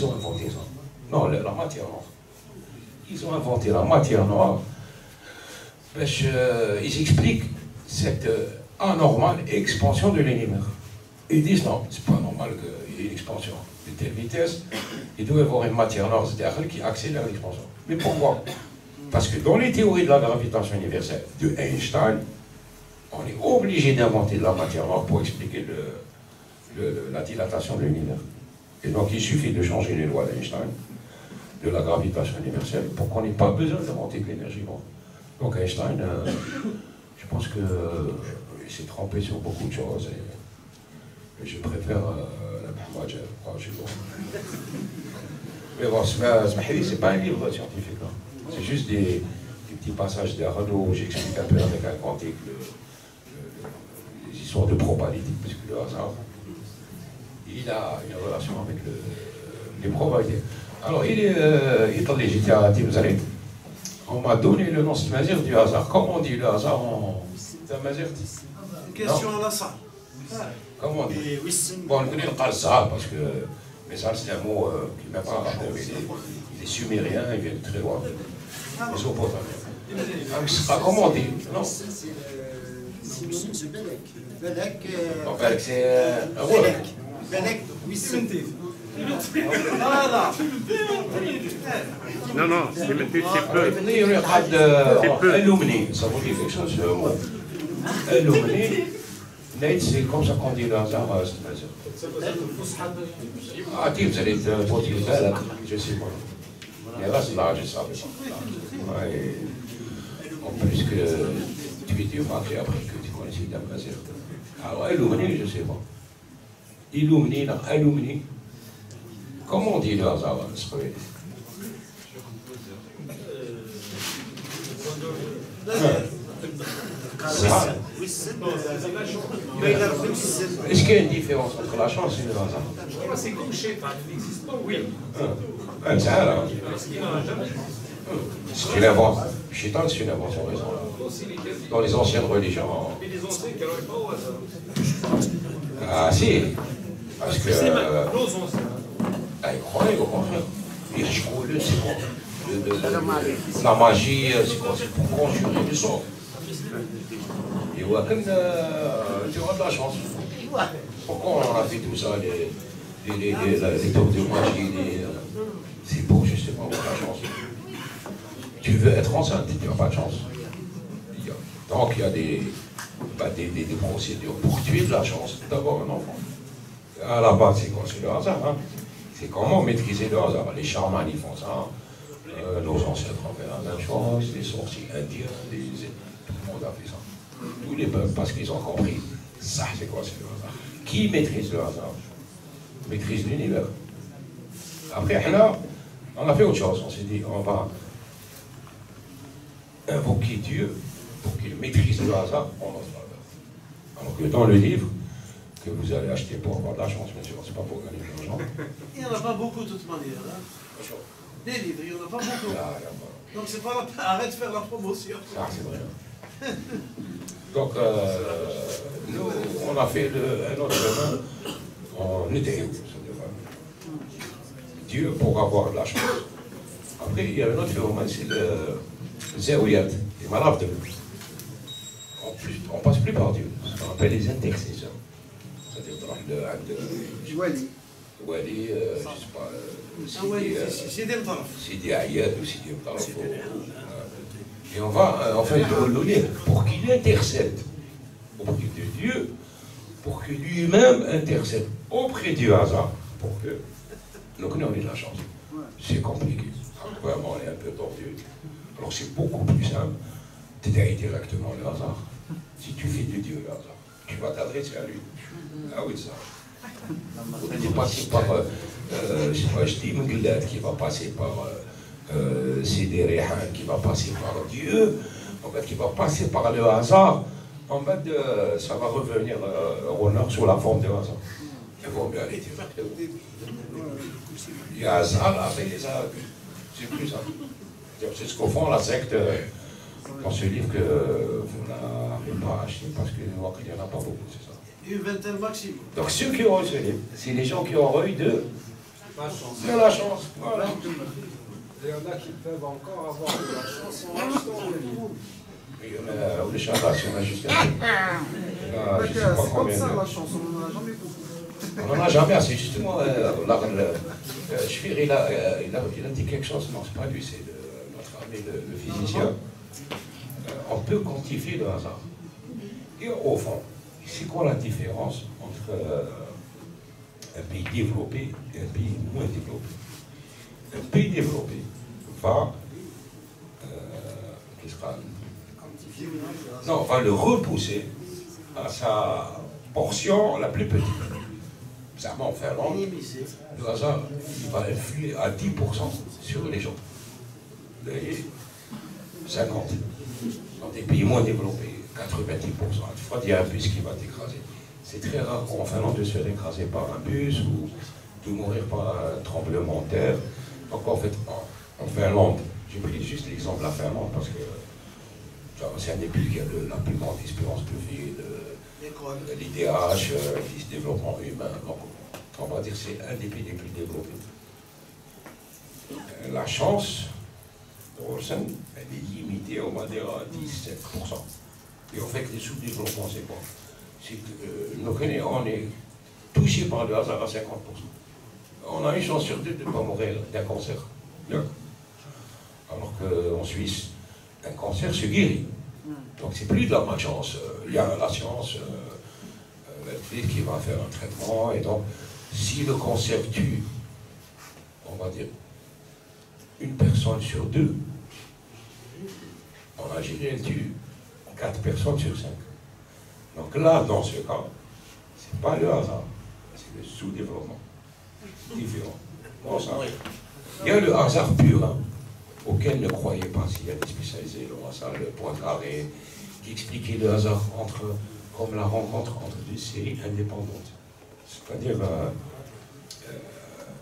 Ils ont inventé ça. Non, la matière noire. Ils ont inventé la matière noire. Ils expliquent cette anormale expansion de l'univers. Ils disent non, c'est pas normal qu'il y ait une expansion de telle vitesse. Il doit y avoir une matière noire qui accélère l'expansion. Mais pourquoi? Parce que dans les théories de la gravitation universelle de Einstein, on est obligé d'inventer de la matière noire pour expliquer la dilatation de l'univers. Et donc il suffit de changer les lois d'Einstein, de la gravitation universelle, pour qu'on n'ait pas besoin d'inventer de l'énergie noire. Donc Einstein, je pense qu'il s'est trompé sur beaucoup de choses. Et je préfère la Mahmoud, je bon. Mais bon, c'est pas un livre scientifique. Hein. C'est juste des petits passages d'Arnaud où j'explique un peu avec un quantique les histoires de probabilité, parce que le hasard, il a une relation avec les probabilités. Alors, il est j'étais à Timzarit. On m'a donné le nom Mazir du hasard. Comment on dit le hasard en Mazir? Question à la salle. Comment on dit? Bon, on connaît le hasard parce que Mazar, c'est un mot qui n'a pas rapport. Il est sumérien, il vient de très loin. Mésopotamien. Comment on dit? Non. C'est Belek. Belek, c'est un rôle. Belek, oui, c'est Non, non, c'est peu. Illumini, ça vous dit quelque chose, ce mot? Illumini, c'est comme ça qu'on dit le hasard, ah, tu vous allez te dire Belek, je sais pas. Mais là, c'est là, je savais pas. En plus que tu es Dieu, j'ai appris que tu connaissais Damazir. Alors, Illumini, je sais pas. Illumini, non, Illumini. Comment on dit le hasard en Israël? Est-ce qu'il y a une différence entre la chance et le hasard? C'est comme Shaitan, il n'existe pas, oui. C'est une invention. Shaitan, c'est une invention raisonnable. Dans les anciennes religions. Mais les anciens qui n'arrivent pas au hasard. Ah si. Parce que. Nos anciens. Ils croyaient au contraire. Ils rejoignaient, c'est quoi? La magie, c'est quoi? C'est pour conjurer du sort. Et Waken, tu auras de la chance. Pourquoi on a fait tout ça, les tours de magie, c'est pour justement avoir la chance. Tu veux être enceinte, tu n'as pas de chance. Donc il y a des procédures pour tuer de la chance d'avoir un enfant. À la base, c'est quoi? C'est le hasard. Hein? C'est comment maîtriser le hasard. Les chamans, ils font ça. Nos ancêtres ont fait la même chose. Les sorciers indiens, tout le monde a fait ça. Tous les peuples, parce qu'ils ont compris. Ça, c'est quoi? C'est le hasard. Qui maîtrise le hasard? Maîtrise l'univers. Après, là, on a fait autre chose. On s'est dit, on va invoquer Dieu pour qu'il maîtrise le hasard en notre faveur. Alors que dans le livre que vous allez acheter pour avoir de la chance, bien sûr, c'est pas pour gagner de l'argent. Il n'y en a pas beaucoup de toute manière. Hein. Des livres, il n'y en a pas beaucoup. Donc c'est pas la peine, arrête de faire la promotion. Ah, c'est vrai. Donc, nous, on a fait un autre chemin en Nédéou, Dieu pour avoir de la chance. Après, il y a un autre phénomène, c'est le Zéouyat, les malades de on passe plus par Dieu, ce qu'on appelle les intercesseurs. C'est-à-dire Wali. Wali, je ne sais pas, Sidi Ayad ou Sidi Mtaraf. Et on va en fait le lire pour qu'il intercède auprès de Dieu, pour que lui-même intercède auprès du hasard, pour que nous on ait de la chance. C'est compliqué. Vraiment, on est un peu tordu. Alors c'est beaucoup plus simple d'aider directement le hasard. Si tu fais de Dieu le hasard, tu vas t'adresser à lui. Ah oui, ça. Tu vas passer par, je dis Mengilad qui va passer par Sidi Rehan, qui va passer par Dieu, en fait, qui va passer par le hasard. En fait, ça va revenir au honneur sous la forme de hasard. Il vaut mieux aller directement. Il y a hasard avec les hasards. C'est plus ça. C'est ce qu'au fond la secte, dans ce livre que vous n'avez pas acheté parce qu'il n'y en a pas beaucoup, c'est ça. Une vingtaine maximum. Donc ceux qui ont eu ce livre, c'est les gens qui ont eu de La chance. C'est la chance. Voilà. Il y en a qui peuvent encore avoir de la chance en achetant le livre. Les chandages, on a jusqu'à. Je sais pas C'est comme combien. ça la chance, on n'en a jamais beaucoup. On n'en a jamais assez, justement. Schwir, il a dit quelque chose, non, c'est pas lui, c'est notre ami le physicien. On peut quantifier le hasard. Et au fond, c'est quoi la différence entre un pays développé et un pays moins développé? Un pays développé va, va le repousser à sa portion la plus petite. Ça va en faire long. Le hasard, il va influer à 10% sur les gens. 50. Dans des pays moins développés, 90%. Il y a un bus qui va t'écraser. C'est très rare qu'en Finlande de se faire écraser par un bus ou de mourir par un tremblement de terre. Donc en fait, en Finlande, j'ai pris juste l'exemple de la Finlande parce que c'est un des pays qui a la plus grande espérance de vie, l'IDH, le développement humain. Donc, on va dire que c'est un des pays les plus développés. La chance, elle est limitée, on va dire, à 17%. Et en fait, les sous-développements, c'est quoi? C'est que nous, on est touché par le hasard à 50%. On a une chance sur deux de ne pas mourir d'un cancer. Alors qu'en Suisse, un cancer se guérit. Donc c'est plus de la malchance. Il y a la science qui va faire un traitement. Et donc, si le cancer tue, on va dire, une personne sur deux, en Algérie, elle tue 4 personnes sur 5. Donc là, dans ce cas, c'est pas le hasard, c'est le sous-développement. Différent. Bon, ça, il y a le hasard pur, hein, auquel ne croyez pas s'il y a des spécialisés, le point carré, qui expliquait le hasard comme la rencontre entre deux séries indépendantes. C'est-à-dire, il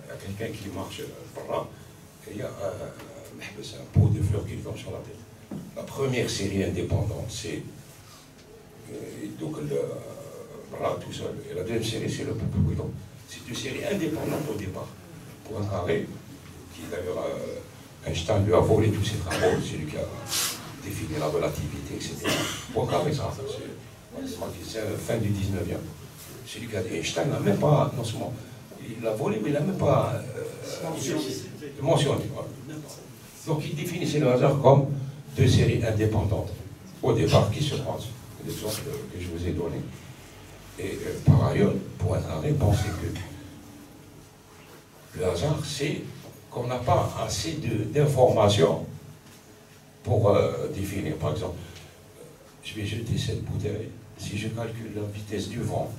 y a quelqu'un qui marche par là, et il y a un pot de fleurs qui lui tombe sur la tête. La première série indépendante, c'est donc le bras tout seul. Et la deuxième série, c'est le poupou. C'est une série indépendante au départ. Pour un carré, qui d'ailleurs, Einstein lui a volé tous ses travaux, c'est lui qui a défini la relativité, etc. Pour un carré, ça, c'est la fin du 19e. C'est lui qui a dit, Einstein n'a même pas, non seulement, il l'a volé, mais il n'a même pas mentionné. Voilà. Donc il définissait le hasard comme deux séries indépendantes, au départ, qui se croisent. L'exemple que je vous ai donné. Et par ailleurs, pour un carré, pensez que le hasard, c'est qu'on n'a pas assez d'informations pour définir. Par exemple, je vais jeter cette bouteille. Si je calcule la vitesse du vent,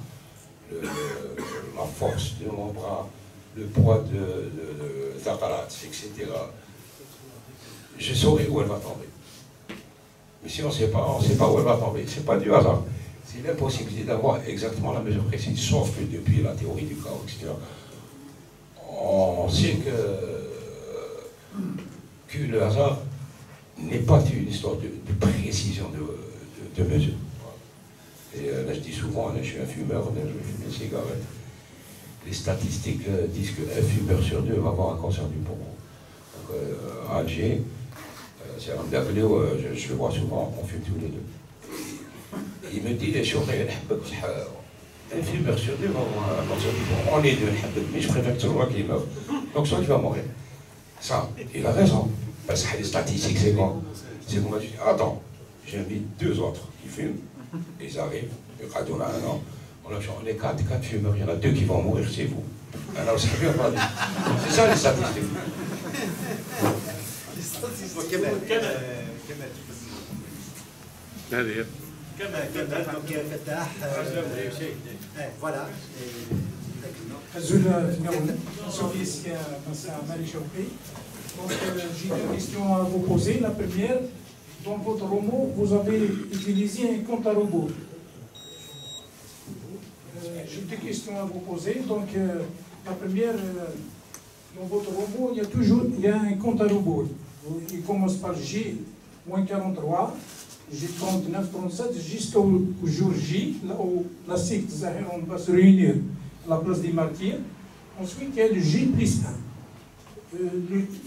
la force de mon bras, le poids de Zakarat, etc., je saurai où elle va tomber. Mais si on ne sait pas où elle va tomber. Ce n'est pas du hasard. C'est l'impossibilité d'avoir exactement la mesure précise. Sauf que depuis la théorie du chaos, etc., on sait que le hasard n'est pas une histoire de précision de mesure. Et là, je dis souvent, là, je suis un fumeur, là, je fume des cigarettes. Les statistiques disent qu'un fumeur sur deux va avoir un cancer du poumon. Donc, à Alger, c'est un Dableo, je le vois souvent, on fume tous les deux. Et il me dit, les choses, un fumeur sur deux va avoir un cancer du poumon. On est deux, mais je préfère que ce soit qu'il meurt. Donc, soit il va mourir. Ça, il a raison. Parce que les statistiques, c'est quoi? C'est qu'on m'a dit, attends, j'invite deux autres qui fument, ils arrivent, on a un an, on est quatre fumeurs, il y en a deux qui vont mourir, c'est vous. Alors, c'est ça les statistiques. Voilà. Donc, j'ai deux questions à vous poser. La première, dans votre roman, vous avez utilisé un compte à rebours. J'ai deux questions à vous poser. Donc, la première, dans votre roman, il y a un compte à rebours. Il commence par G-43, G39, 37, jusqu'au jour J, là où la secte Zahir va se réunir à la place des martyrs. Ensuite, il y a le J plus 1.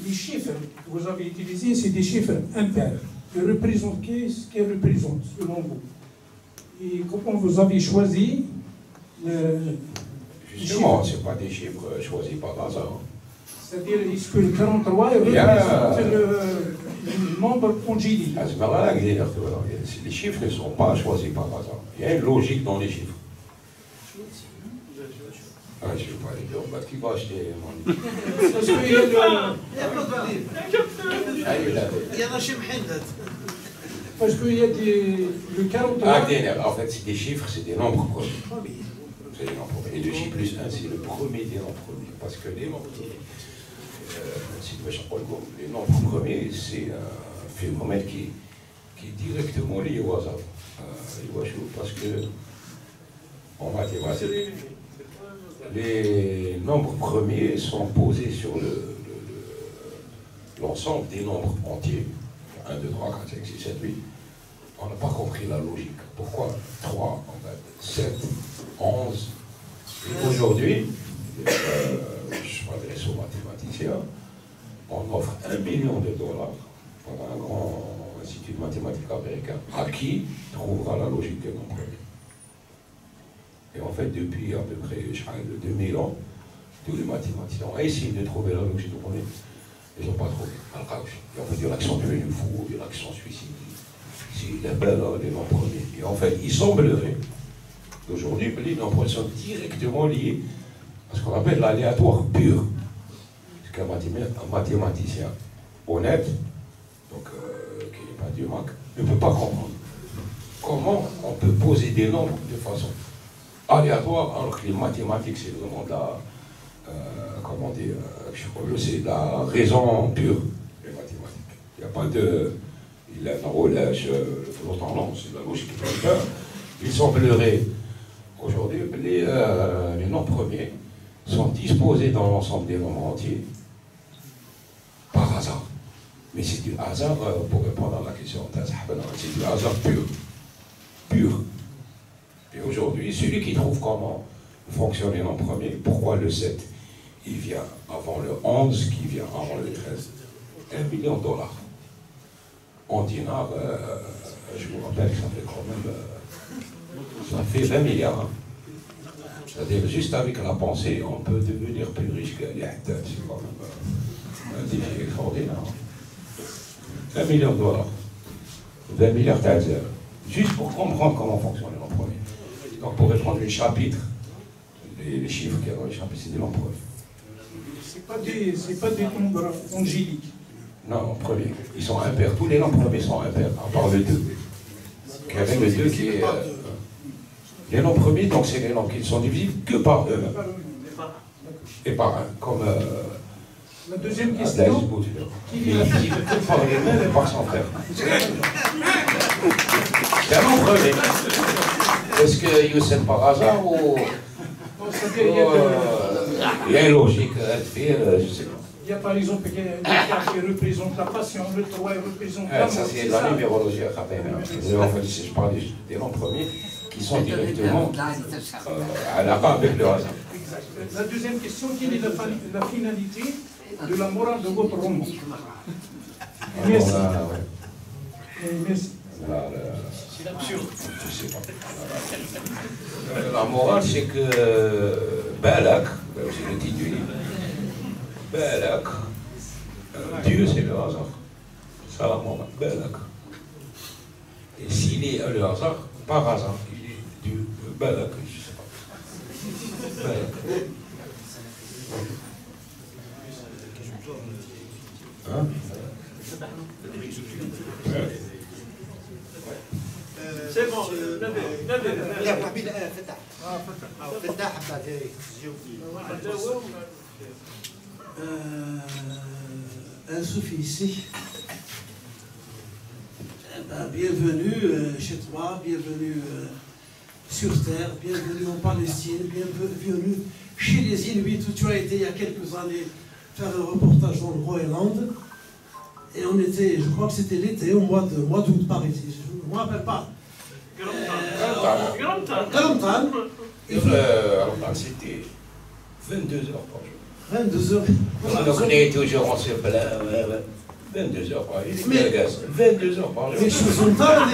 Les chiffres que vous avez utilisés, c'est des chiffres impairs. Qui représentent ce qu'ils représentent, selon vous. Et comment vous avez choisi Justement, ce n'est pas des chiffres choisis par hasard. C'est-à-dire, est-ce que le 43 représente le nombre angélique? Les chiffres ne sont pas choisis par hasard. Il y a une logique dans les chiffres. Ah, je ne vais pas aller dire, qui va acheter mon livre? Parce qu'il y a le... Il y en a chez Mhendet. Parce qu'il y a le 43... Ah, en fait, c'est des chiffres, c'est des nombres premiers. C'est des nombres premiers. Et le J plus 1, c'est le premier des nombres premiers. Parce que les nombres premiers, c'est un phénomène qui est directement lié au hasard. Parce que, en mathématiques, les nombres premiers sont posés sur l'ensemble des nombres entiers. 1, 2, 3, 4, 5, 6, 7, 8. On n'a pas compris la logique. Pourquoi 3, 7, 11. Et aujourd'hui, je m'adresse aux mathématiciens, on offre $1 million par un grand institut de mathématiques américain à qui trouvera la logique des nombres premiers. Et en fait, depuis à peu près 2000 ans, tous les mathématiciens ont essayé de trouver la logique des premiers. Ils n'ont pas trouvé. Et on peut dire l'accent devenu fou, l'accent suicide. C'est la belle, les nombres premiers. Et en fait, il semblerait qu'aujourd'hui, les nombres sont directement liés à ce qu'on appelle l'aléatoire pur. Ce qu'un mathématicien honnête, donc qui n'est pas du Mac, ne peut pas comprendre. Comment on peut poser des nombres de façon aléatoire alors que les mathématiques, c'est vraiment de la. Comment dire, c'est la raison pure, les mathématiques. Il n'y a pas de. Il a un relâche flottant, non, c'est la logique. Il semblerait aujourd'hui que les nombres premiers sont disposés dans l'ensemble des nombres entiers par hasard. Mais c'est du hasard, pour répondre à la question, c'est du hasard pur. Pur. Et aujourd'hui, celui qui trouve comment fonctionnent les nombres premiers, pourquoi le 7 il vient avant le 11, qui vient avant le 13. $1 million. En dinars, je vous rappelle que ça fait quand même. Ça fait 20 milliards. Hein. C'est-à-dire, juste avec la pensée, on peut devenir plus riche que les Haddad. C'est quand même un défi extraordinaire. $1 million. 20 milliards d'Alzer. Juste pour comprendre comment fonctionnent les nombres premiers. Donc, pour répondre les chapitres, les chiffres qu'il y a dans les chapitres, c'est des nombres premiers. C'est pas des nombres angéliques. Non, premiers. Ils sont impairs. Tous les nombres premiers sont impairs, à part le 2. Il y avait le 2 qui est. Les nombres premiers, donc c'est les nombres qui ne sont divisibles que par eux-mêmes. Et par un. Comme. La deuxième question. Il est divisible que par les mêmes et par son frère. C'est un nombre premier. Est-ce que Youssef par hasard ou. Il y a une logique à faire, je sais pas. Il y a par exemple le 4 qui représente la passion, le 3 représente l'amour. Ça c'est la numérologie à Khabem. En fait, je parle des noms premiers qui sont directement à la part avec le hasard. Exact. La deuxième question, quelle est la finalité de la morale de votre roman? Merci. Merci. C'est absurde. Je sais pas. La morale, c'est que Balak, c'est le titre du livre, Balak, Dieu c'est le hasard. C'est ça la morale, Balak. Et s'il est le hasard, par hasard, il est Dieu, Balak, je sais pas. Balak. Hein? C'est bon, un soufi ici. Bienvenue chez toi, bienvenue sur Terre, bienvenue en Palestine, bienvenue chez les Inuits où tu as été il y a quelques années faire un reportage dans le Groenland. Et on était, je crois que c'était l'été, au mois d'août par ici, je ne me rappelle pas. Galamtan. C'était 22 heures par jour. 22 heures. Donc on est toujours en se plaint, 22 heures par jour. Il est gaz. 22 heures par jour. Mais je suis tard.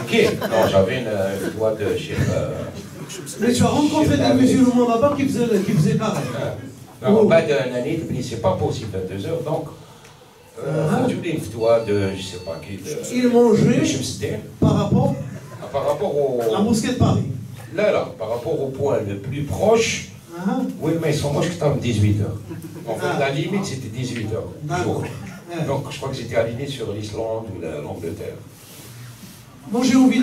Ok. Non, j'avais une voix de chef. Mais tu as rencontré des musulmans là-bas qui faisaient pareil. Non, pas d'un année, mais c'est pas possible 22 heures, donc. Faut une fois de, je sais pas qui, de. Ils mangeaient par rapport au. à la mosquée de Paris. Là, par rapport au point le plus proche. Oui, mais ils sont moches que c'était 18 heures. En fait, la limite, c'était 18 heures. Jour. Donc, je crois que j'étais aligné sur l'Islande ou l'Angleterre. Moi, j'ai envie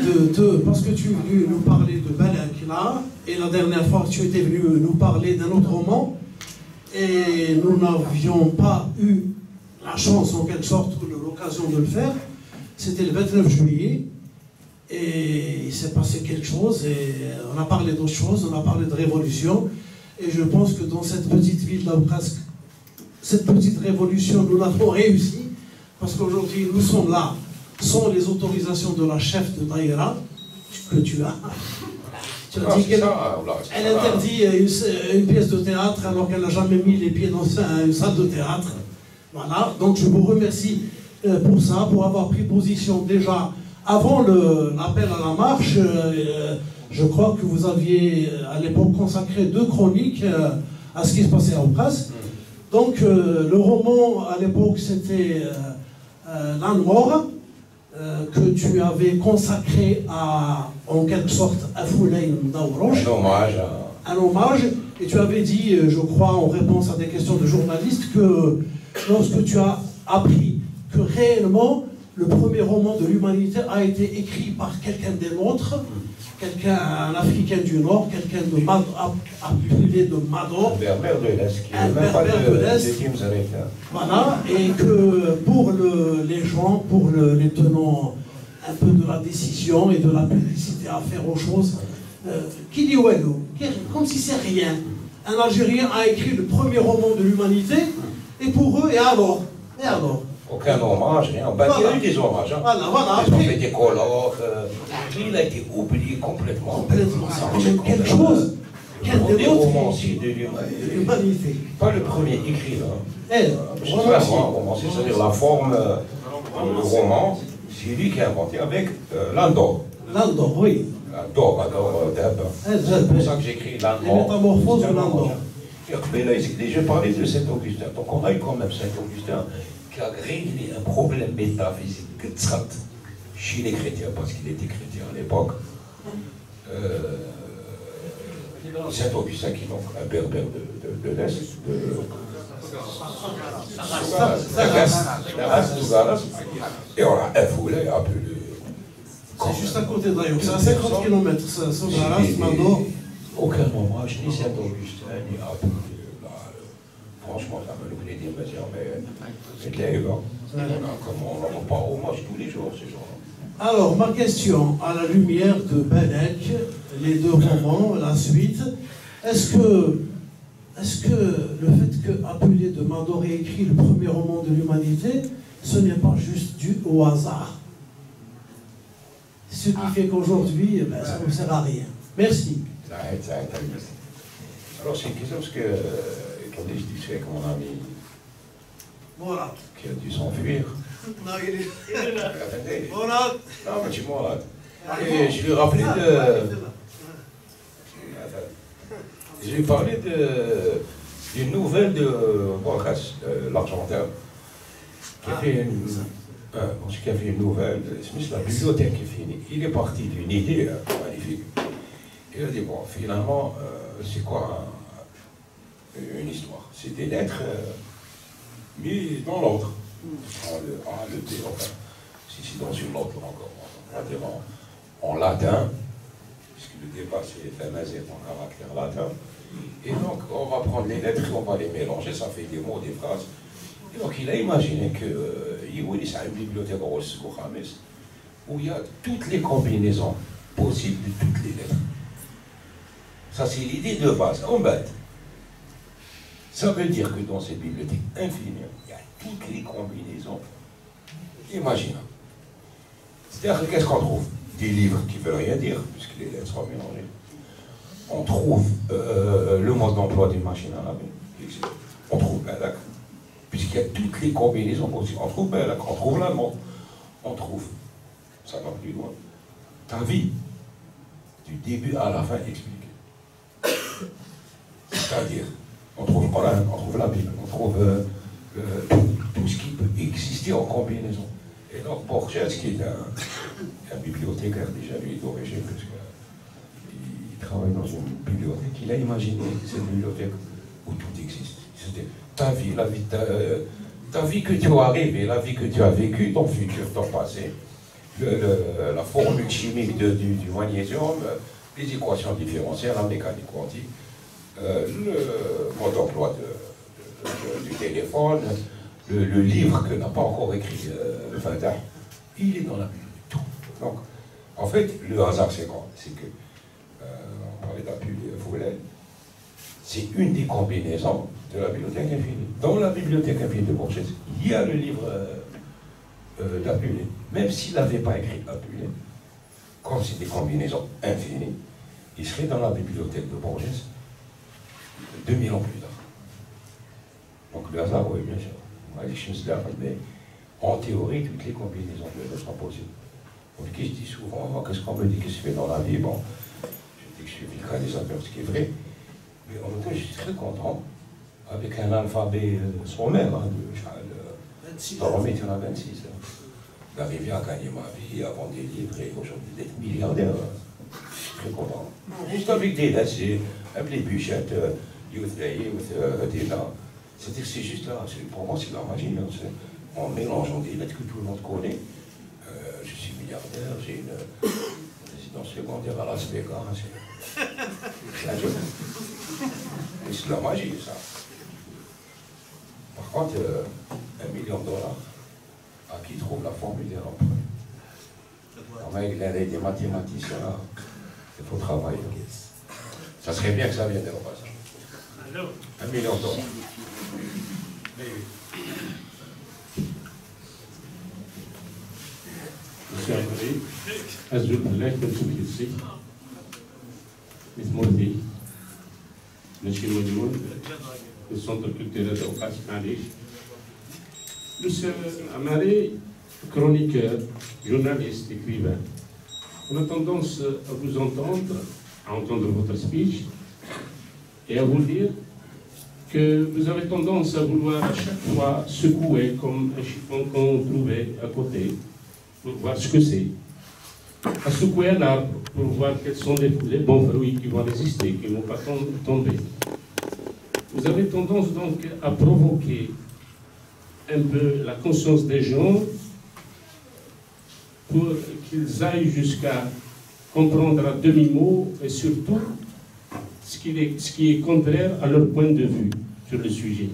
parce que tu es venu nous parler de Balak là, et la dernière fois, tu étais venu nous parler d'un autre roman, et nous n'avions pas eu la chance, en quelque sorte, ou l'occasion de le faire. C'était le 29 juillet, et il s'est passé quelque chose, et on a parlé d'autre chose, on a parlé de révolution, et je pense que dans cette petite ville-là, presque, cette petite révolution, nous l'avons réussi, parce qu'aujourd'hui, nous sommes là, sans les autorisations de la chef de Daïra, que tu as. Tu as dit qu'elle interdit une pièce de théâtre alors qu'elle n'a jamais mis les pieds dans une salle de théâtre. Voilà, donc je vous remercie pour ça, pour avoir pris position déjà avant l'appel à la marche. Je crois que vous aviez à l'époque consacré 2 chroniques à ce qui se passait en presse. Donc le roman à l'époque c'était L'Âne mort, que tu avais consacré en quelque sorte à Foulaïn Daouroche. Un hommage. Et tu avais dit, je crois, en réponse à des questions de journalistes, que lorsque tu as appris que réellement le premier roman de l'humanité a été écrit par quelqu'un des nôtres, un Africain du Nord, quelqu'un appelé de Mador. Un berbère de l'Est, qui un n'est même pas berbère de l'Est. Voilà, et que pour les gens, pour les tenants un peu de la décision et de la publicité à faire aux choses, qui dit Ouelou, comme si c'est rien. Un Algérien a écrit le premier roman de l'humanité, et pour eux, et alors? Aucun hommage, rien. Ben, il y a eu des hommages. Hein. Voilà. Ils ont fait des colloques. Il a été oublié complètement. Ça remet quelque chose. Des romanciers de l'humanité. Pas le premier écrivain. Romancier. Romancier, c'est-à-dire la forme, le roman, c'est lui qui a inventé avec Landor. Landor, oui. Landor, c'est pour ça que j'écris Landor. Les métamorphoses de Landor. Je parlais de Saint-Augustin. Donc on a eu quand même Saint-Augustin qui a réglé un problème métaphysique que chez les chrétiens, parce qu'il était chrétien à l'époque. Saint-Augustin qui est donc un berbère de l'Est, et on a infoulé un peu le... C'est juste à côté d'Ayoub, c'est à 50 km, Sogaras, Mandor. Aucun hommage, ni Saint-Augustin, ni Abou. Franchement, ça me le dire, mais c'était évident. On n'en a pas hommage tous les jours, ces gens-là. Alors, ma question, à la lumière de Balak, les 2 romans, la suite, est-ce que le fait que Appelé de Mandor ait écrit le premier roman de l'humanité, ce n'est pas juste dû au hasard? Ce qui fait qu'aujourd'hui, ça ne sert à rien. Merci. Alors, c'est une question parce que quand je discutais avec mon ami Voilà. qui a dû s'enfuir. Non, il est là. Attendez. Voilà. Non, mais tu m'en là. Et je lui ai rappelé je lui ai parlé d'une nouvelle de Borjas, l'Argentin, qui a fait une nouvelle, c'est la bibliothèque qui est finie. Il est parti d'une idée magnifique. Il a dit, bon, finalement, c'est quoi une histoire? C'est des lettres mises dans l'ordre. Le A, le B, enfin, si dans une autre langue, on va dire en latin, puisque le débat c'est FMZ en caractère latin. Et donc, on va prendre les lettres, on va les mélanger, ça fait des mots, des phrases. Et donc, il a imaginé que c'est une bibliothèque où il y a toutes les combinaisons possibles de toutes les lettres. Ça, c'est l'idée de base, en bête. Ça veut dire que dans cette bibliothèque infinie, il y a toutes les combinaisons imaginables. C'est-à-dire, qu'est-ce qu'on trouve? Des livres qui ne veulent rien dire, puisque les lettres sont mélangées. on trouve le mode d'emploi d'une machine à laver. On trouve Balak, puisqu'il y a toutes les combinaisons possibles. On trouve Balak, on trouve la montre, on trouve, ça va plus loin, ta vie, du début à la fin expliquée. C'est-à-dire, on trouve le Coran, on trouve la Bible, on trouve tout ce qui peut exister en combinaison. Et donc Borges, qui est un bibliothécaire déjà, lui, d'origine, parce qu'il travaille dans une bibliothèque, il a imaginé cette bibliothèque où tout existe. C'était ta vie, la vie, ta vie que tu as rêvée, la vie que tu as vécue, ton futur, ton passé, la formule chimique du magnésium, les équations différentielles, la mécanique quantique, le mode d'emploi du téléphone, le livre que n'a pas encore écrit Fatah, il est dans la Bible. Tout. Donc, en fait, le hasard, c'est quoi? C'est que, on parlait d'Apule Foulet, c'est une des combinaisons de la bibliothèque infinie. Dans la bibliothèque infinie de Borges, il y a le livre d'Apule. Même s'il n'avait pas écrit Apule, comme c'est des combinaisons infinies, il serait dans la bibliothèque de Borges 2000 ans plus tard. Donc le hasard, oui, bien sûr. Mais en théorie, toutes les combinaisons sont possibles. Donc, qui se dit souvent, qu'est-ce qu'on me dit qui se fait dans la vie? Bon, je dis que je suis vulcanisateur, ce qui est vrai. Mais en même temps, je suis très content, avec un alphabet sommaire, il y en a 26. D'arriver à gagner ma vie, à vendre des livres et aujourd'hui d'être milliardaire. Je suis très content. Juste avec des lettres, avec les bûchettes, c'est-à-dire que c'est juste là, pour moi c'est de la magie. Hein, en mélangeant des lettres que tout le monde connaît. Je suis milliardaire, j'ai une résidence secondaire à Las Vegas. C'est un jeu. Et c'est de la magie, ça. Par contre, $1 million, à qui trouve la formule des emprunt? Avec l'aide des mathématiciens, là, il faut travailler. Ça serait bien que ça vienne de là. $1 million. Monsieur André, أزول بالله كنت في مثل مرضي ماشي مجنون السنتر كولتورال أوقات معليش. Monsieur Amari, chroniqueur, journaliste, écrivain, on a tendance à vous entendre, à entendre votre speech et à vous dire que vous avez tendance à vouloir à chaque fois secouer comme un chiffon qu'on trouvait à côté pour voir ce que c'est, à secouer un arbre pour voir quels sont les bons fruits qui vont résister, qui ne vont pas tomber. Vous avez tendance donc à provoquer un peu la conscience des gens pour qu'ils aillent jusqu'à comprendre à demi-mot et surtout ce qui est contraire à leur point de vue sur le sujet.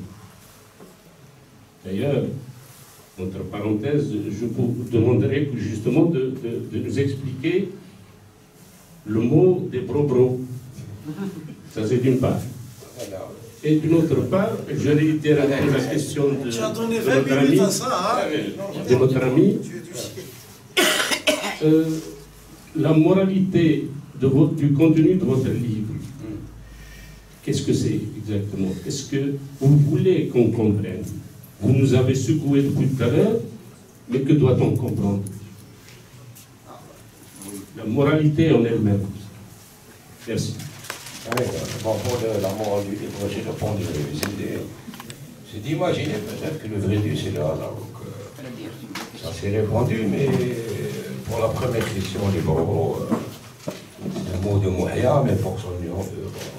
D'ailleurs, entre parenthèses, je vous demanderai justement de nous expliquer le mot des bro-bro. Ça c'est d'une part. Et d'une autre part, je réitère un peu la question de votre ami. La moralité du contenu de votre livre, qu'est-ce que c'est exactement? Qu'est-ce que vous voulez qu'on comprenne? Vous nous avez secoué depuis tout à l'heure, mais que doit-on comprendre? La moralité en elle-même. Merci. Bon, pour la morale du livre, j'ai répondu, c'est d'imaginer peut-être que le vrai Dieu c'est le hasard. Ça s'est répondu, mais pour la première question, les bro, c'est un mot de Mouhia, mais pour son nuance,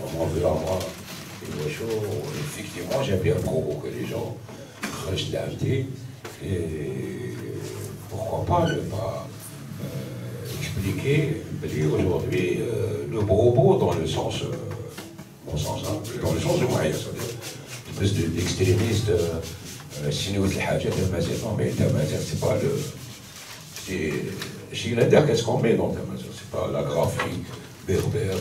on m'en veut à moi. Effectivement, j'aime bien provoquer les gens, je l'ai et pourquoi pas ne pas expliquer aujourd'hui le brobo dans le sens, dans le sens de Mouhia, c'est-à-dire espèce d'extrémiste, sinon non mais c'est pas le. Chez l'Inter, qu'est-ce qu'on met dans le Tamazer? C'est pas la graphie berbère,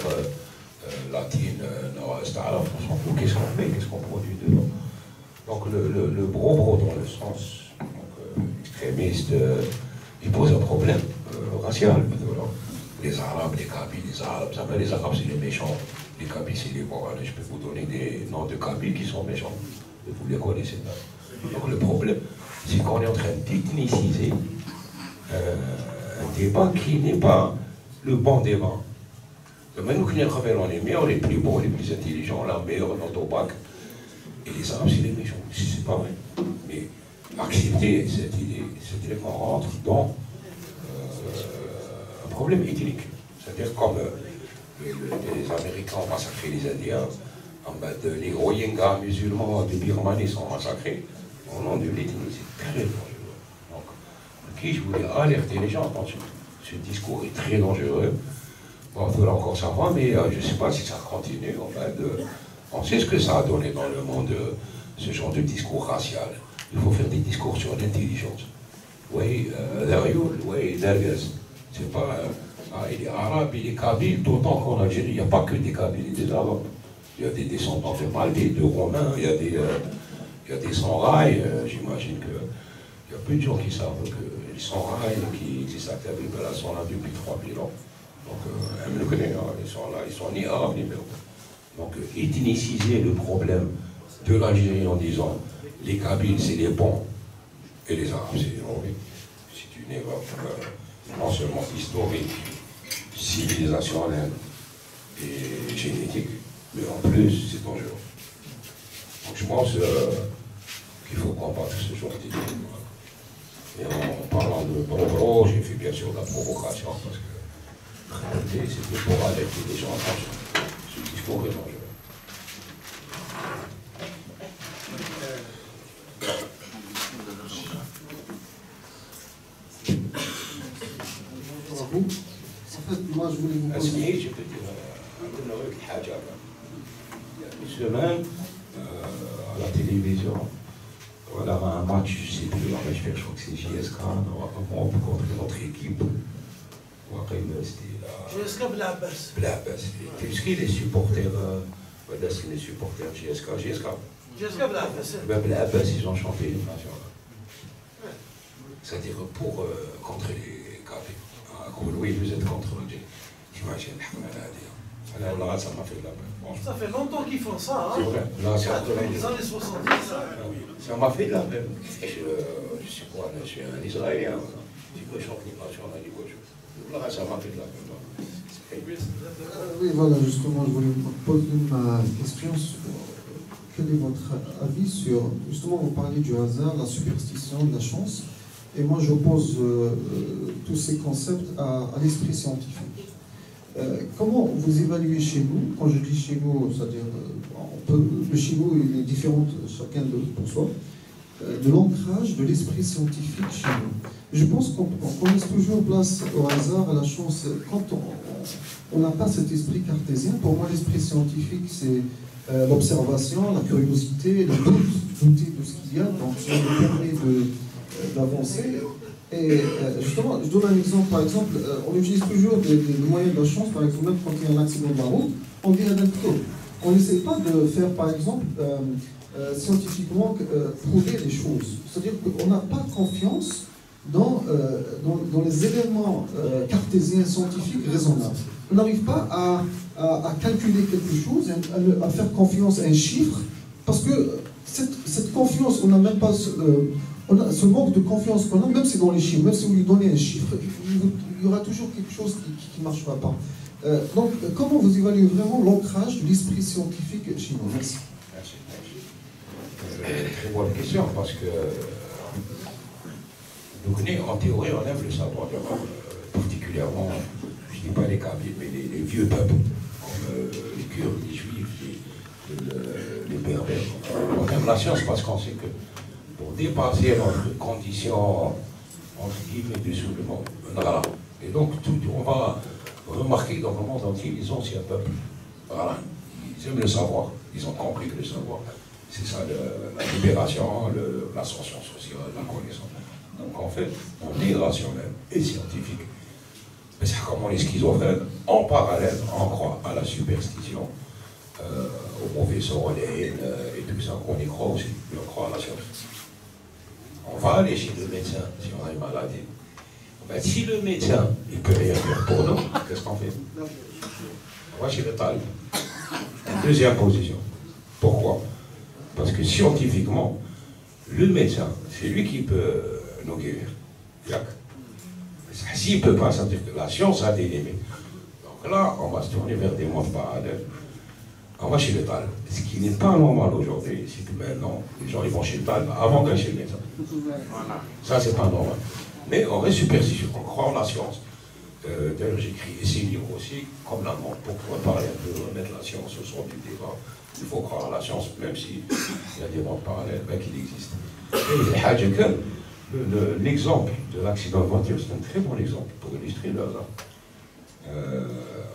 latine, nord-est-arabe, on s'en fout, qu'est-ce qu'on met, qu'est-ce qu'on produit dedans? Donc le bro dans le sens extrémiste, il pose un problème racial. Les Arabes, les Kabyles, les Arabes, ça va, les Arabes c'est les méchants. Les Kabyles, c'est les bons. Je peux vous donner des noms de Kabyles qui sont méchants. Et vous les connaissez pas. Donc le problème, c'est qu'on est en train d'ethniciser un débat qui n'est pas le bon débat. Nous, on est meilleurs, les plus bons, les plus intelligents, la meilleure note au bac. Et les Arabes, c'est les méchants. C'est pas vrai. Mais accepter cette idée qu'on rentre dans un problème ethnique. C'est-à-dire comme les Américains ont massacré les Indiens, en bas de les Rohingyas musulmans de Birmanie sont massacrés au nom de l'ethnie. C'est très dangereux. Donc, je voulais alerter les gens, attention. Ce discours est très dangereux. Bon, il faudra encore savoir, mais je ne sais pas si ça continue. On sait ce que ça a donné dans le monde, ce genre de discours racial. Il faut faire des discours sur l'intelligence. Oui, oui, c'est pas. Il est arabe, il est kabyle, d'autant qu'en Algérie, il n'y a pas que des kabyles et des arabes. Il y a des descendants de Maltais, de Romains, il y a des sans-rails. J'imagine qu'il y a peu de gens qui savent que les sans-rails qui existent à Kabyle sont là depuis 3000 ans. Donc, elle me le connaît, hein, ils sont là, ils sont ni arabes ni méros. Donc, ethniciser le problème de l'Algérie en disant les Kabyles, c'est les bons et les arabes, c'est les mauvais. C'est une erreur non seulement historique, civilisationnelle et génétique, mais en plus, c'est dangereux. Donc, je pense qu'il faut combattre ce genre d'idées. Et en parlant de Boro, j'ai fait bien sûr de la provocation parce que c'était pour alerter les gens à ce discours est dangereux. En fait, moi je voulais vous poser... Je peux dire, il y a une semaine, à la télévision, voilà un match, je ne sais plus, je crois que c'est JSK, contre notre équipe. JSK Blabas. Blabas. Est-ce qu'il est supporter les supporters JSK JSK Blabas. Blabas, ils ont chanté une nation. C'est-à-dire contre les Kabyles. Oui, vous êtes contre le j'imagine. Là, ça m'a fait de la peine. Ça fait longtemps qu'ils font ça, hein? C'est vrai. Là, c'est dans les années 70, ça m'a fait de la peine. Je sais quoi, je suis un Israélien. Je peux chanter national, là, ça m'a fait de la peine. Oui, voilà, justement, je voulais vous poser ma question sur quel est votre avis sur, justement, vous parlez du hasard, la superstition, de la chance, et moi j'oppose tous ces concepts à l'esprit scientifique. Comment vous évaluez chez nous, quand je dis chez nous, c'est-à-dire, le chez nous il est différent chacun pour soi, de l'ancrage de l'esprit scientifique chez nous. Je pense qu'on laisse toujours place au hasard, à la chance. Quand on n'a pas cet esprit cartésien, pour moi l'esprit scientifique c'est l'observation, la curiosité, le douter de ce qu'il y a, donc ça nous permet d'avancer. Et justement, je donne un exemple, par exemple, on utilise toujours des moyens de la chance, par exemple, même quand il y a un accident de la route, on vient d'un plutôt. On n'essaie pas de faire, par exemple, scientifiquement prouver les choses. C'est-à-dire qu'on n'a pas confiance dans les éléments cartésiens scientifiques raisonnables. On n'arrive pas à calculer quelque chose, à faire confiance à un chiffre, parce que cette confiance, on n'a même pas... ce manque de confiance qu'on a, même si dans les chiffres, même si vous lui donnez un chiffre, il y aura toujours quelque chose qui ne marchera pas. Donc, comment vous évaluez vraiment l'ancrage de l'esprit scientifique chez nous? Merci. Très bonne question, parce que nous, en théorie, on aime le savoir, particulièrement, je ne dis pas les Kabyles, mais les vieux peuples, comme les Kurdes, les Juifs, les Berbères. On aime la science parce qu'on sait que pour dépasser notre condition, entre guillemets, du soulement, voilà. Et donc, on va remarquer que dans le monde entier, les anciens peuples, voilà, ils aiment le savoir, ils ont compris que le savoir, c'est ça, la libération, l'ascension sociale, la connaissance. Donc en fait, on est rationnel et scientifique. Mais c'est comme on est schizophrène, en parallèle, on croit à la superstition, aux mauvais sorts, et tout ça, on y croit aussi, mais on croit à la science. On va aller chez le médecin si on a une maladie. Ben, si le médecin, il peut rien faire pour nous, qu'est-ce qu'on fait? Moi, je suis le talib. Deuxième position. Pourquoi? Parce que scientifiquement, le médecin, c'est lui qui peut nous guérir. S'il ne peut pas, ça veut dire que la science a des limites. Donc là, on va se tourner vers des mondes parallèles. On va chez le talib. Ce qui n'est pas normal aujourd'hui, c'est que maintenant, les gens ils vont chez le talib avant qu'aller chez le médecin. Ça, c'est pas normal. Mais on reste superstitieux, on croit en la science. D'ailleurs, j'écris ces livres aussi, comme la mort, pour pouvoir parler un peu, remettre la science au centre du débat. Il faut croire en la science, même s'il y a des mondes parallèles qui existent. L'exemple de l'accident de voiture, c'est un très bon exemple pour illustrer le hasard.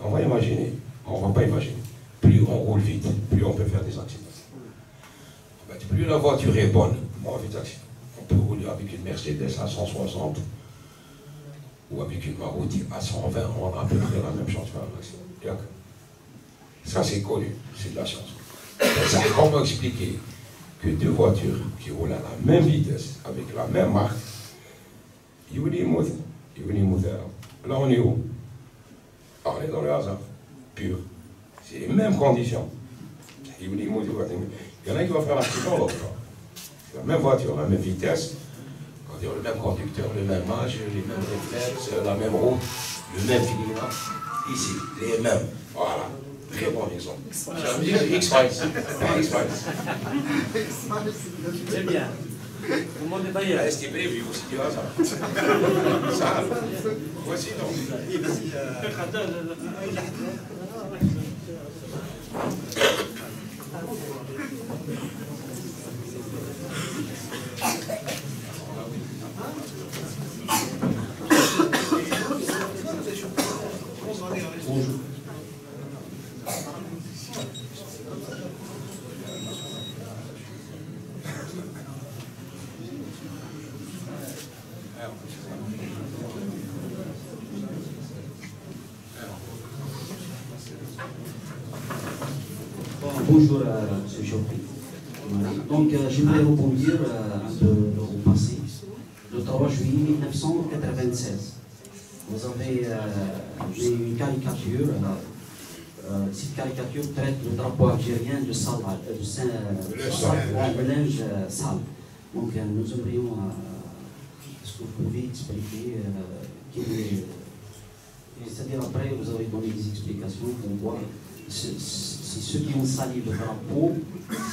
On va imaginer, on ne va pas imaginer, plus on roule vite, plus on peut faire des accidents. Plus la voiture est bonne, moins vite d'accidents. On peut rouler avec une Mercedes à 160 ou avec une Maruti à 120, on a à peu près la même chance de faire un accident. Ça, c'est connu, c'est de la science. Ça, comment expliquer que deux voitures qui roulent à la même vitesse, avec la même marque, là on est où? On est dans le hasard pur. C'est les mêmes conditions. Il y en a qui vont faire l'accident, l'autre. La même voiture, la même vitesse, le même conducteur, le même âge, les mêmes réflexes, la même route, le même climat. Ici, les mêmes. Voilà. Très bon exemple. J'aime dire X-Files. C'est bien. Tout le monde est taillé. Est-ce qu'il est prévu aussi du hasard? Ça, voici donc. Bonjour. Bonjour, M. Chokri. Donc, j'aimerais rebondir un peu au passé. Le 3 juillet 1996, vous avez une caricature. Cette caricature traite le drapeau algérien de linge sale. Donc, nous aimerions, est-ce que vous pouvez expliquer c'est-à-dire après, vous avez donné des explications comme quoi c'est ceux qui ont sali le drapeau,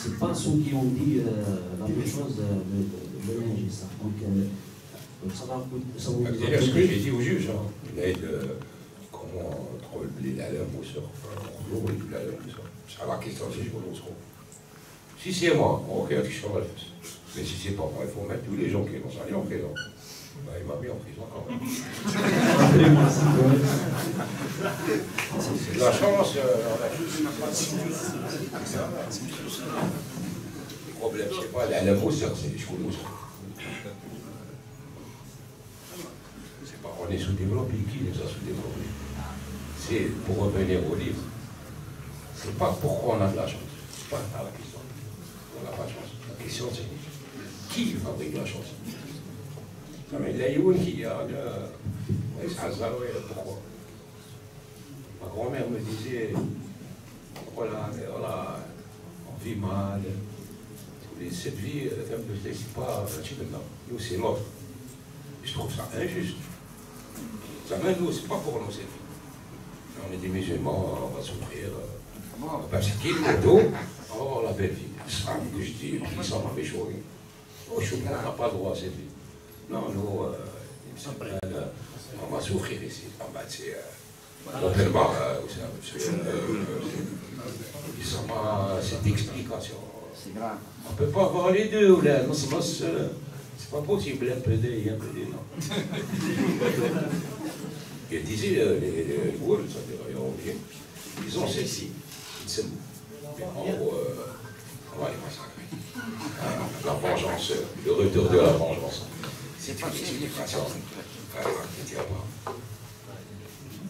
c'est pas ceux qui ont dit la même chose de linge et ça. Donc, ça va vous C'est ce que j'ai dit au juge. Comment trouver la mousseur, c'est la question si je vous si c'est moi, ok, je suis en réflexe. Mais si c'est pas moi, il faut mettre tous les gens qui ont sali en prison. Ben, il m'a mis en prison quand même. C'est de la chance. Le problème, c'est pas la mousseur, c'est les chevaux mousseurs. C'est pas on est sous-développé, qui les a sous-développés? C'est pour revenir au livre. C'est pas pourquoi on a de la chance. C'est pas la question. On n'a pas de chance. La question, c'est qui fabrique la chance? Mais il y a une qui a pourquoi? Ma grand-mère me disait, voilà, on vit mal. Cette vie, c'est pas nous, c'est l'autre. Je trouve ça injuste. Ça même nous, c'est pas pour nous cette vie. On est des musulmans, on va souffrir. Parce qu'il est dos, on va avoir la belle vie. C'est ça que je dis, qui s'en m'avait choisi. On n'a pas le droit à cette vie. Non, nous, on va souffrir ici. Complètement, cette explication. On ne peut pas avoir les deux, là. C'est pas possible, un peu des, non. Il disait, les Gaules, ça ne veut rien. Ils ont celle-ci. Mais en gros, on va les massacrer. La vengeance, le retour de la vengeance. C'est une explication. On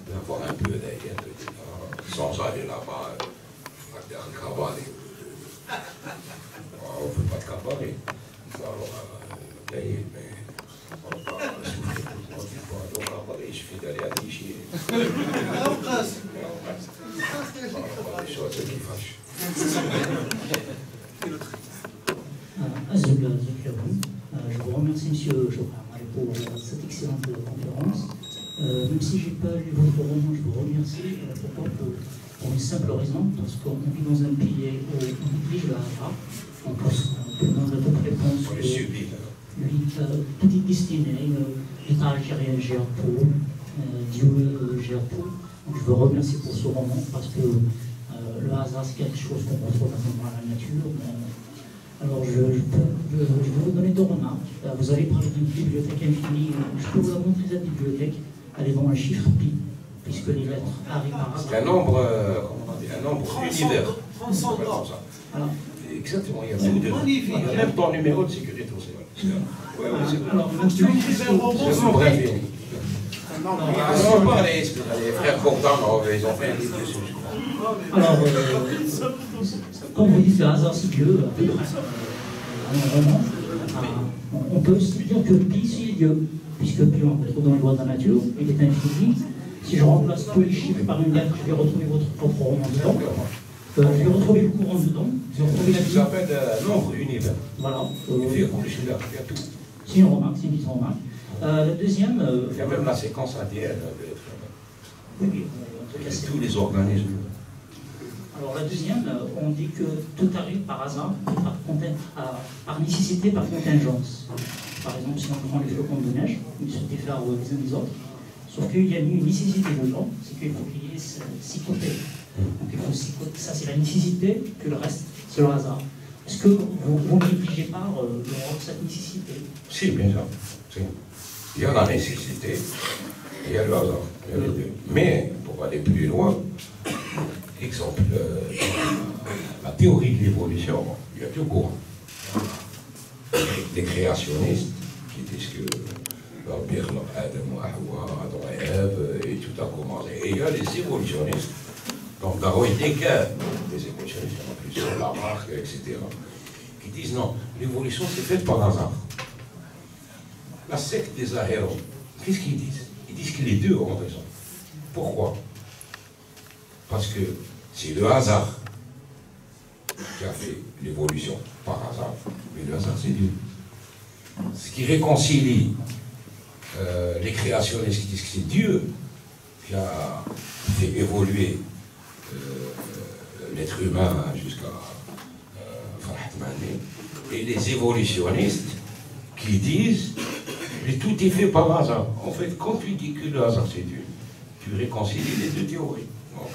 peut avoir un peu d'ailleurs, sans aller là-bas, dans le cabaret. On ne fait pas de cabaret. Alors, mais on va pas souffrir. On ne fait pas de cabaret, il suffit d'aller à Vichy. remercie M. Chopin pour cette excellente conférence. Même si je n'ai pas lu votre roman, je vous remercie. Pourquoi? Pour une simple raison, parce qu'on vit dans un pays où on néglige le hasard. On demande à toute réponse que tout est destiné, l'État algérien gère tout, Dieu gère tout. Donc, je veux remercier pour ce roman, parce que le hasard, c'est quelque chose qu'on retrouve dans la nature. Alors, je vais vous donner deux remarques. Vous allez parler d'une bibliothèque infinie. Je peux vous la montrer, cette bibliothèque. Elle est dans un chiffre pi, puisque les lettres arrivent par hasard. C'est un nombre, un nombre univers. Alors, exactement, il y a même même ton numéro de sécurité aussi. Oui, c'est bon. Alors, donc, tu c'est un nombre infini. On parle les frères Courtin, ils ont fait un livre dessus, je crois. Alors, quand vous dites le hasard c'est Dieu, on peut aussi dire que pi c'est Dieu, puisque pi on retrouve dans les lois de la nature, il est infini. Si je remplace tous les chiffres par une lettre, je vais retrouver votre propre roman dedans. Je vais retrouver le courant dedans. Je vais retrouver la vie. Ça s'appelle nombre univers. Voilà. Il y a tout. C'est une remarque, c'est une petite remarque. La deuxième. Il y a même la séquence ADN. Oui, tous les organismes. Alors la deuxième, on dit que tout arrive par hasard, par nécessité, par contingence. Par exemple, si on prend les flocons de neige, ils se diffèrent les uns des autres. Sauf qu'il y a une nécessité dedans, c'est qu'il faut qu'il y ait 6 côtés. Donc il faut 6 côtés. Ça, c'est la nécessité, que le reste, c'est le hasard. Est-ce que vous ne négligez pas cette nécessité? Si, bien sûr. Si. Il y a la nécessité, et il y a le hasard. Il y a les deux. Mais, pour aller plus loin, exemple, la théorie de l'évolution, il y a deux courants. Les créationnistes qui disent que Adam et Ève, et tout a commencé. Et il y a les évolutionnistes. Donc Darwin décale des évolutionnistes, il y en a plusieurs, Lamarck, etc., qui disent non, l'évolution c'est faite par hasard. La secte des Ahéros, qu'est-ce qu'ils disent? Ils disent que les deux ont raison. Pourquoi? Parce que c'est le hasard qui a fait l'évolution par hasard, mais le hasard c'est Dieu. Ce qui réconcilie les créationnistes qui disent que c'est Dieu qui a fait évoluer l'être humain jusqu'à Farhat Mahdi, et les évolutionnistes qui disent que tout est fait par hasard. En fait, quand tu dis que le hasard c'est Dieu, tu réconcilies les deux théories. Donc,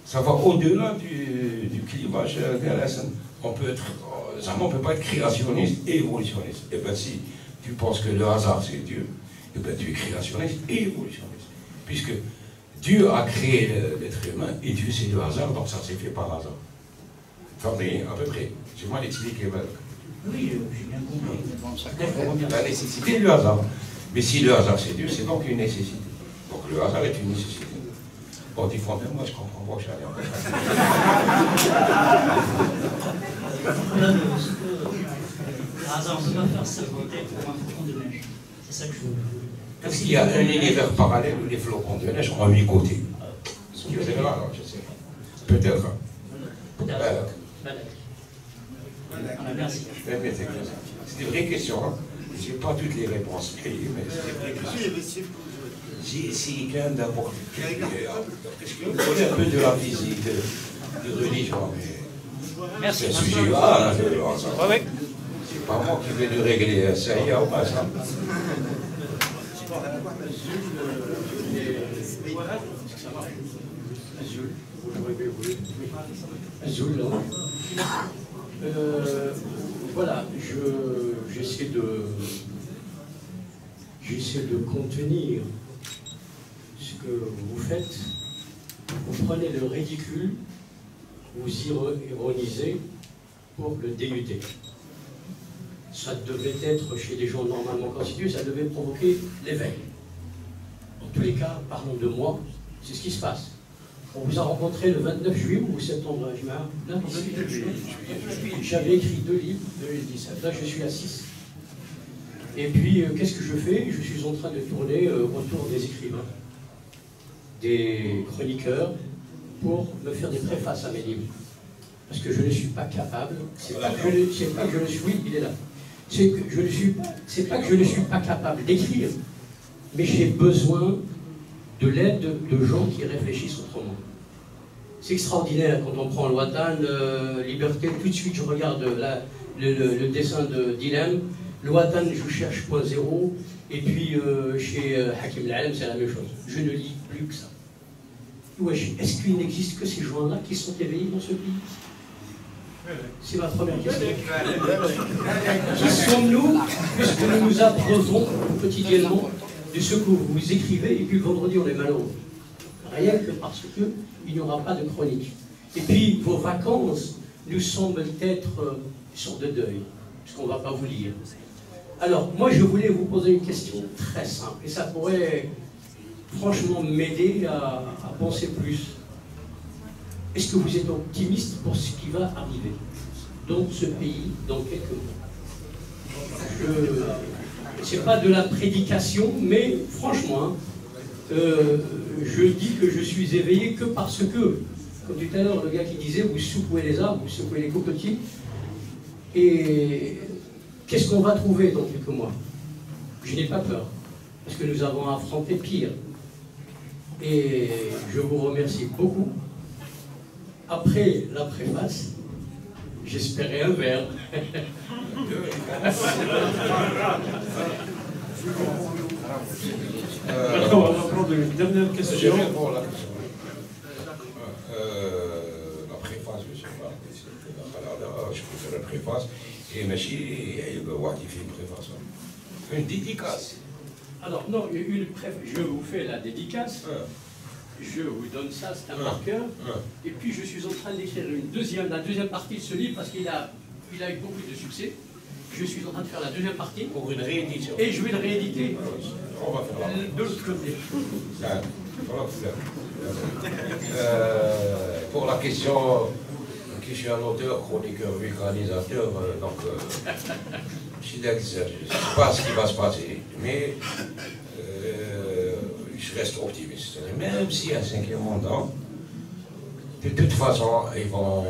ça va au-delà du clivage Galacen. On peut pas être créationniste et évolutionniste. Et bien si tu penses que le hasard c'est Dieu, et bien tu es créationniste et évolutionniste. Puisque Dieu a créé l'être humain et Dieu c'est le hasard, donc ça s'est fait par hasard. Attendez, à peu près. J'ai mal expliqué. Oui, j'ai bien compris. La nécessité et le hasard. Mais si le hasard c'est Dieu, c'est donc une nécessité. Donc le hasard est une nécessité. Bon, dis Fontaine, moi je comprends pas, je suis allé en Le hasard, on ne peut pas faire ça pour un flocon de neige. C'est ça que je veux. Est-ce qu'il y a un univers parallèle où les flocons de neige ont 8 côtés? Ce qui est général, je sais. Peut-être. Peut-être. Merci. C'est des vraies questions. Hein. Je n'ai pas toutes les réponses, mais c'est des vraies questions. Si quelqu'un d'abord, est-ce que vous connaissez un peu de la physique, de religion? Merci. C'est un sujet là, c'est pas moi qui vais lui régler ça, il y a au pas ça. Voilà, j'essaie de contenir ce que vous faites. Vous prenez le ridicule, vous ironisez pour le dénuder. Ça devait être, chez des gens normalement constitués, ça devait provoquer l'éveil. En tous les cas, parlons de moi, c'est ce qui se passe. On vous a rencontré le 29 juillet ou septembre, j'avais écrit 2 livres, 2017, là je suis à 6. Et puis, qu'est-ce que je fais? Je suis en train de tourner autour des écrivains, des chroniqueurs, pour me faire des préfaces à mes livres. Parce que je ne suis pas capable, c'est pas que je le suis, il est là. c'est que je ne suis pas, c'est pas que je ne suis pas capable d'écrire, mais j'ai besoin de l'aide de gens qui réfléchissent autrement. C'est extraordinaire quand on prend le Watan, Liberté, tout de suite je regarde le dessin de Dilem, le Watan je cherche point zéro, et puis chez Hakim Al-Alam c'est la même chose. Je ne lis plus que ça. Est-ce qu'il n'existe que ces gens-là qui sont éveillés dans ce pays? C'est ma première question. Qui sommes-nous, puisque nous nous abreuvons quotidiennement de ce que vous écrivez, et puis vendredi on est malheureux. Rien que parce qu'il n'y aura pas de chronique. Et puis vos vacances nous semblent être une sorte de deuil, puisqu'on ne va pas vous lire. Alors, moi je voulais vous poser une question très simple, et ça pourrait franchement m'aider à penser plus. Est-ce que vous êtes optimiste pour ce qui va arriver dans ce pays dans quelques mois? Ce n'est pas de la prédication, mais franchement, je dis que je suis éveillé que parce que, comme tout à l'heure, le gars qui disait, vous secouez les arbres, vous secouez les cocotiers, et qu'est-ce qu'on va trouver dans quelques mois? Je n'ai pas peur, parce que nous avons affronté pire. Et je vous remercie beaucoup. Après la préface, j'espérais un verre. On va prendre une dernière question. La préface, je ne sais pas. Je préfère la préface. Et Machi, il va voir qui fait une préface. Une dédicace. Alors, non, je vous fais la dédicace. Je vous donne ça, c'est un marqueur. Et puis, je suis en train d'écrire la deuxième partie de ce livre parce qu'il a eu beaucoup de succès. Je suis en train de faire la deuxième partie. Pour une réédition. Et je vais le rééditer. On va faire de l'autre côté. Pour la question, qui je suis un auteur, chroniqueur, vulcanisateur, donc je ne sais pas ce qui va se passer, mais je reste optimiste. Même s'il y a un 5e mandat, de toute façon, ils vont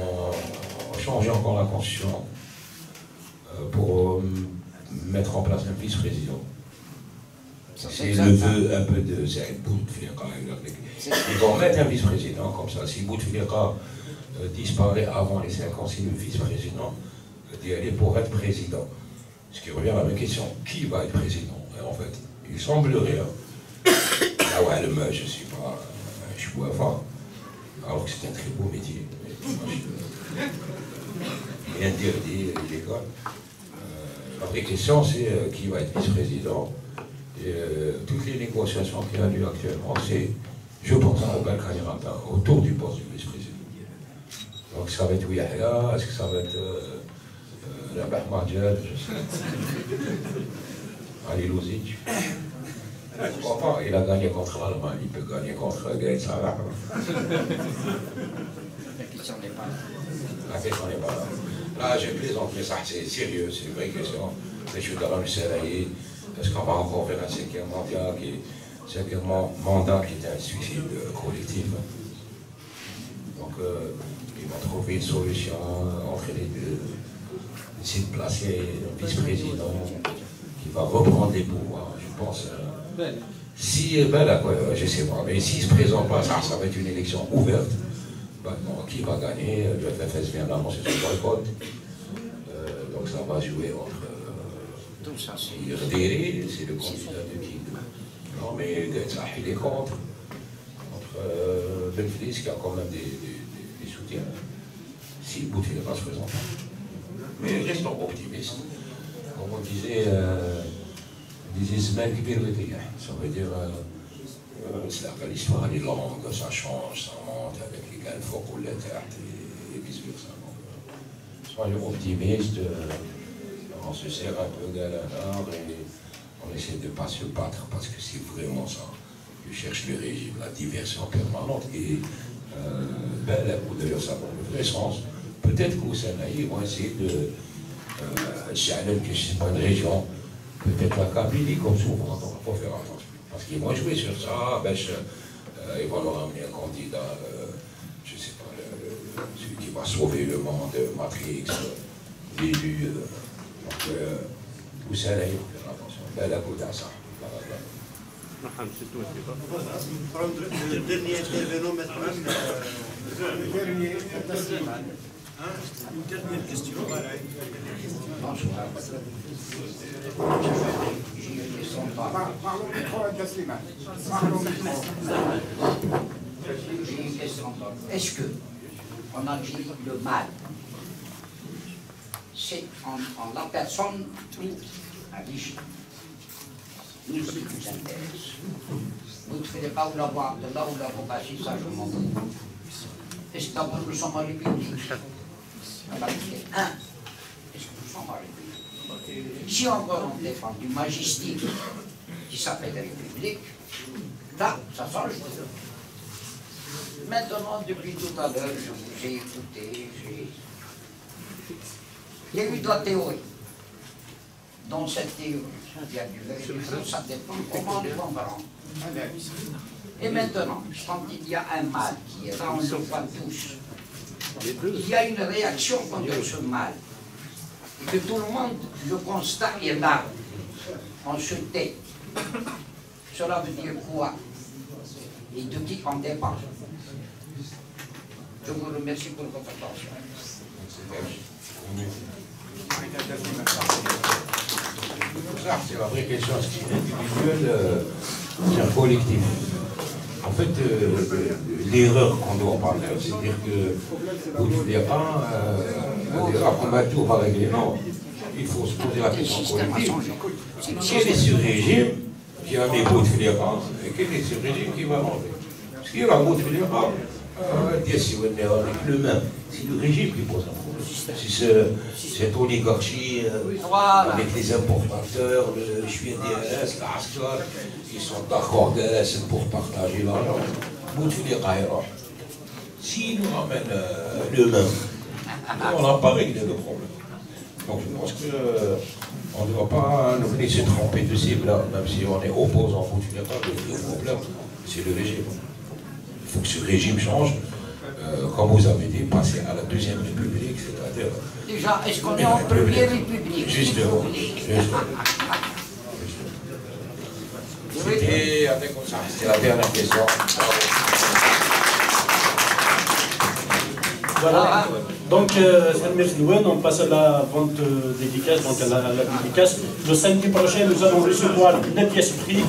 changer encore la constitution pour mettre en place un vice-président. C'est le vœu un peu de Saïd Bouteflika. Ils vont mettre un vice-président comme ça. Si Bouteflika disparaît avant les 5 ans, c'est le vice-président d'y aller pour être président. Ce qui revient à la question, qui va être président? En fait, il semblerait, ah ouais, je ne suis pas un chouafard, alors que c'est un très beau métier. Et interdit, illégal. La vraie question, c'est qui va être vice-président. Et toutes les négociations qu'il y a lieu actuellement, c'est, je pense, à Robert Kanirata, autour du poste du vice-président. Donc ça va être Yahya, est-ce que ça va être Rabah Madjad, je sais pas. Ali Louzic. Pourquoi pas, il a gagné contre l'Allemagne, il peut gagner contre Gaël Salah. La question n'est pas là. La question n'est pas là. Là, je plaisante, mais ça, c'est sérieux, c'est une vraie question. Je suis dans le Seraï. Est-ce qu'on va encore faire un 5e mandat qui est un suicide collectif? Donc, ils vont trouver une solution entre les deux. Essayer de placer un vice-président qui va reprendre les pouvoirs, je pense. Si, je ne sais pas, mais s'il ne se présente pas, ça va être une élection ouverte. Qui va gagner? Le FFS vient d'annoncer son boycott. Donc, ça va jouer entre. Irderi, c'est le candidat de qui? Non, mais il est contre. Entre Benflis, qui a quand même des soutiens. Si Bouteflika se présente. Mais restons optimistes. Comme on disait, semaines qui ça veut dire l'histoire des langues, ça change, ça monte avec les galfos ou les terres et vice-versa. Soyons optimistes. On se serre un peu à la barre et on essaie de ne pas se battre parce que c'est vraiment ça. Je cherche le régime, la diversion permanente et d'ailleurs ça dans le vrai sens. Peut-être qu'au Sénat, ils vont essayer de Chalem, que ce n'est pas une région, peut-être la Kabylie comme souvent, donc il faut faire attention. Parce qu'ils vont jouer sur ça, ils vont leur amener un candidat, je ne sais pas, celui qui va sauver le monde, Matrix, l'élu. Donc, وسهل يمكن attention لا لا كوتا صح. Le dernier intervenant maintenant. Le dernier, une dernière question. Parlons micro à Tasliman. J'ai une question. Est-ce que en Algérie le mal, c'est en la personne riche, nous ce qui nous intéresse. Vous ne faites pas ou l'avoir de là ou l'avocatie, ça je m'en fous. Est-ce que d'abord nous sommes en République? Est-ce que nous sommes en République? Si encore on défend du majestic qui s'appelle République, là, ça change tout. Maintenant, depuis tout à l'heure, je vous ai écouté, il y a eu de la théorie. Dans cette théorie, il y a du vrai, ça dépend comment on le comprend. Et maintenant, quand il y a un mal qui est là, on le voit tous. Il y a une réaction contre ce mal. Et que tout le monde le constate est là. On se tait. Cela veut dire quoi? Et de qui on dépend? Je vous remercie pour votre attention. C'est la vraie question, ce qui est individuel, c'est un collectif. En fait, l'erreur qu'on doit parler, c'est-à-dire que Bouteflika, l'erreur qu'on va tout va régler. Non, il faut se poser la question collective. Quel est ce régime qui a mis Bouteflika et quel est ce régime qui va manger? Parce qu'il y a Bouteflika, le même, c'est le régime qui pose un problème. C'est cette oligarchie avec les importateurs, le Suédois, l'Ascot, ils sont d'accord pour partager l'argent. S'ils nous ramènent le même, on n'a pas réglé le problème. Donc je pense qu'on ne doit pas nous venir se tromper de cible là, même si on est opposant au le problème, c'est le régime. Il faut que ce régime change. Comme vous avez dit, passer à la deuxième république, c'est-à-dire... Déjà, est-ce qu'on est en première république? Justement. C'était la dernière question. Voilà. Donc, on passe à la vente dédicace, donc à la dédicace. Le samedi prochain, nous allons recevoir Nadia Esprit.